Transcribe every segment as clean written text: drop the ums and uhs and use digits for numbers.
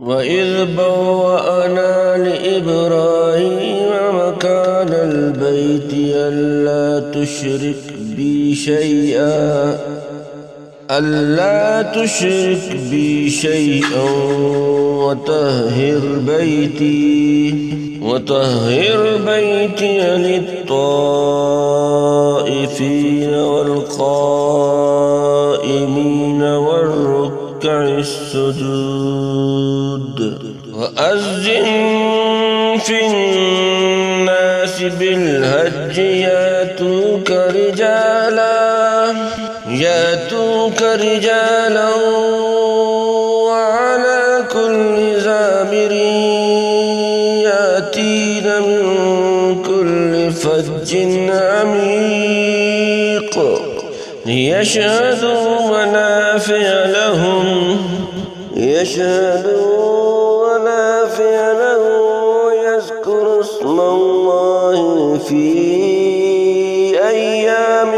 وإذ بوأنا لإبراهيم مكان البيت ألا تشرك بي شيئا وطهر بيتي للطائفين والقائمين والركع السجود وأذن في الناس بالحج ياتوك رجالا وعلى كل ضامر ياتين من كل فج عميق ليشهدوا منافع لهم ويذكروا اسم الله في أيام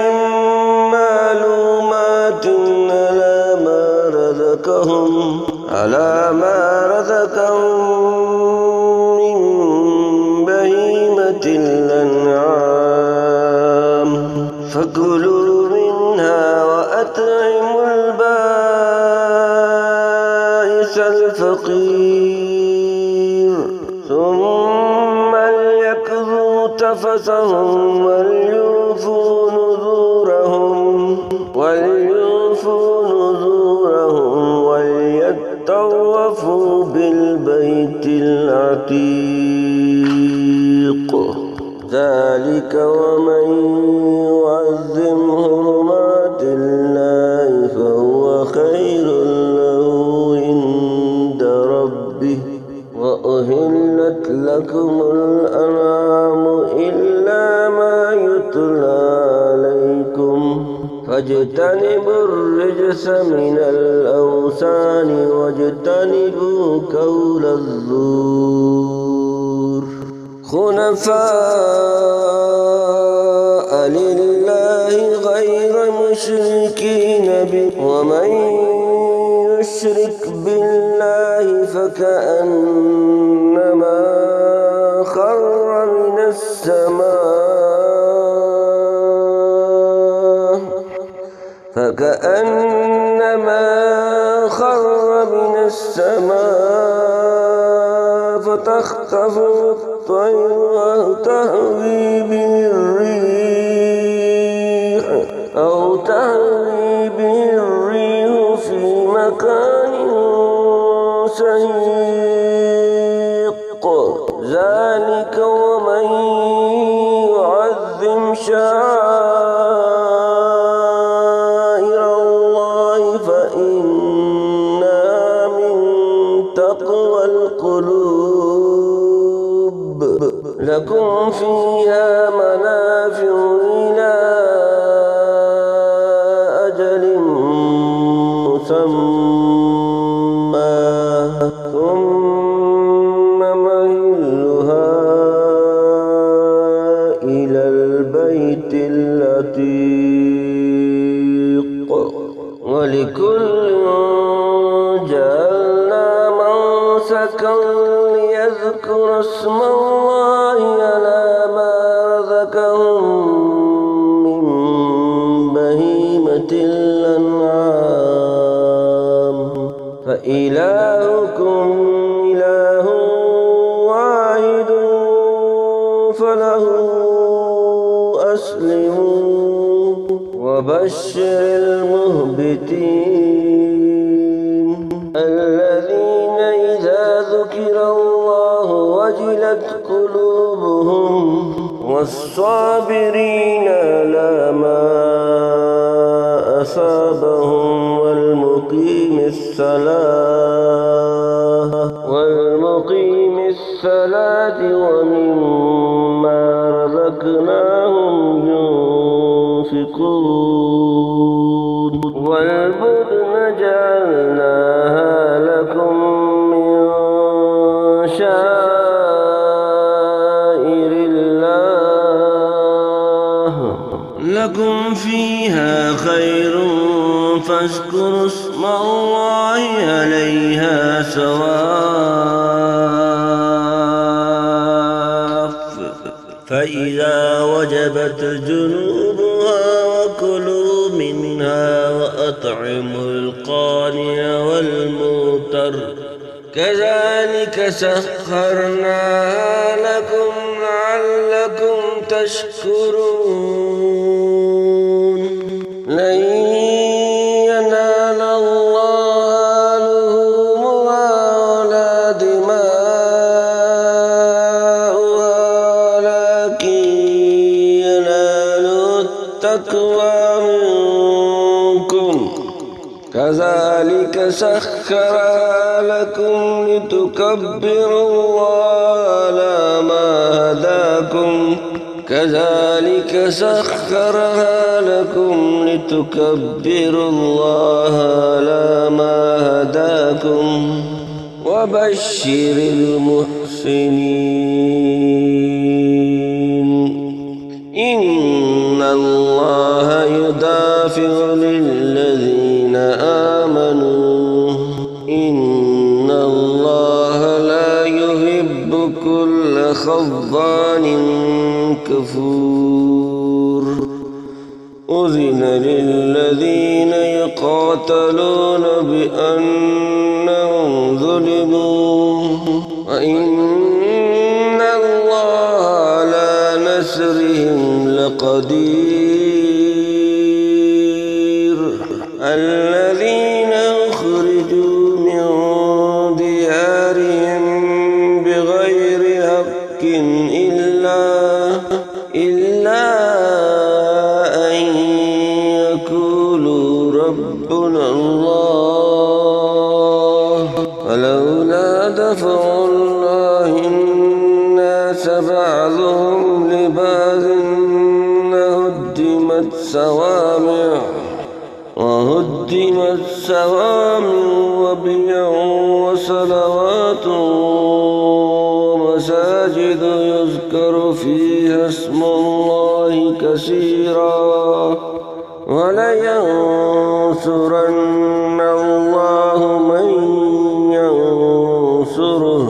معلومات على ما رزقهم من بهيمة الأنعام فكلوا منها وأطعموا البائس الفقير ثم ليقضوا تفثهم وليوفوا نذورهم وليطوفوا بالبيت العتيق ذلك ومن يعظم حرمات الله فهو خير له عند ربه وأحلت لكم الأنعام إلا ما يتلى عليكم فاجتنبوا الرجس من الأوثان واجتنبوا قول الزور خنفاء لله غير مشركين به ومن يشرك بالله فكأنما خر من السماء فتخطفه الطير أو تهوي به الريح في مكان سحيق ذلك ومن يعظم شعائر الله فإنها من تقوى القلوب لكم فيها منافع إلى أجل مسمى ثم مهلها إلى البيت العتيق ولكل جعلنا منسكا ليذكر اسم الله على ما رزقهم من بهيمة الأنعام فإلهكم إله واحد فله أسلموا وبشر المخبتين الذين إذا ذكر الله وجلت قلوبهم والصابرين على ما أصابهم والمقيم الصلاة ومما رزقناهم ينفقون والبدن جعلناها لكم من شعائر الله لكم فيها خير فاذكروا اسم الله عليها صواف فإذا وجبت جنوبها وكلوا منها وأطعموا القانع والمعتر كذلك سخرناها لكم لعلكم تشكرون لن ينال الله لحومها ولا دماؤها ولكن يناله التقوى منكم كذلك سخرها لكم لتكبروا الله على ما هداكم كذلك سخرها لكم لتكبروا الله على ما هداكم وبشر المحسنين إن الله يدافع للذين آمنوا إن الله لا يحب كل خوان كفور أذن للذين يقاتلون بأنهم ظلموا وإن الله على نصرهم لقدير الذين أخرجوا من ديارهم بغير حق إلا أن يقولوا ربنا الله ولولا دفع الله الناس بعضهم لبعض وهدمت صوامع وبيع وصلوات ومساجد يذكر فيها اسم الله كثيرا ولينصرن الله من ينصره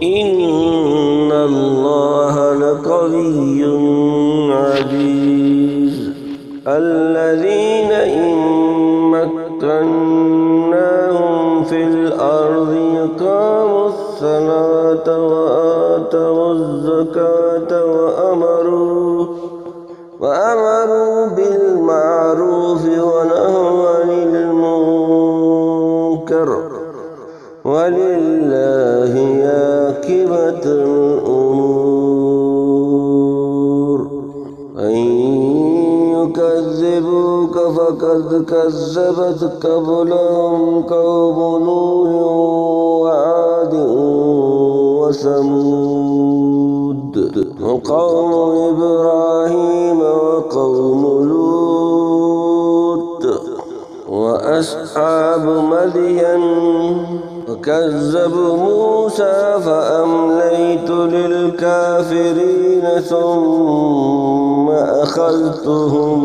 إن الله لقوي عزيز الذين إن مكناهم في الأرض يقاموا الصلاة وآتوا الزكاة وأمروا بالمعروف ونهوا عن المنكر ولله عاقبة الأمور أن يكذبوك فقد كذبت قبلهم قوم نوح وعاد وثمود وقوم إبراهيم وقوم لوط وأصحاب مدين وكذبوا موسى فأمليت للكافرين ثم أخذتهم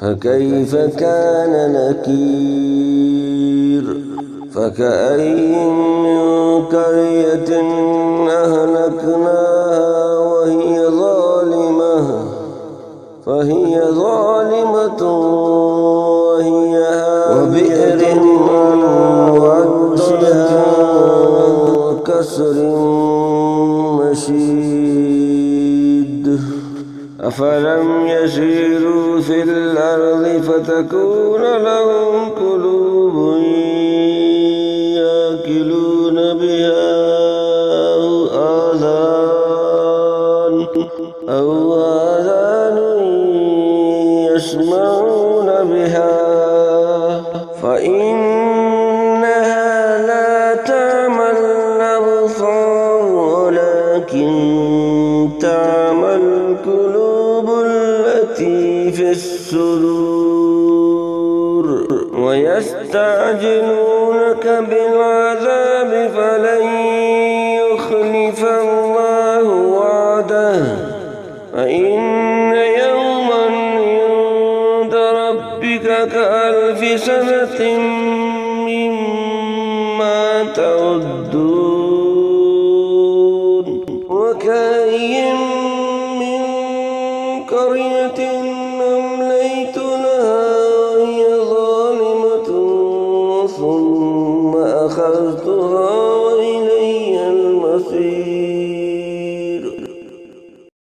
فكيف كان نكير فكأي من قرية أهلكناها فهي ظالمة وبئر معطلة وكسر مشيد أفلم يسيروا في الأرض فتكون لهم قلوب يأكلون بها أو آذان يسمعون بها فإنها لا تعمى الأبصار ولكن تعمى القلوب التي في الصدور ويستعجلونك بالعذاب فلن يخلف الله وعده فإن يوما عند ربك كألف سنة يردون وكأين من قرية أمليت لها وهي ظالمة ثم أخذتها وإلي المصير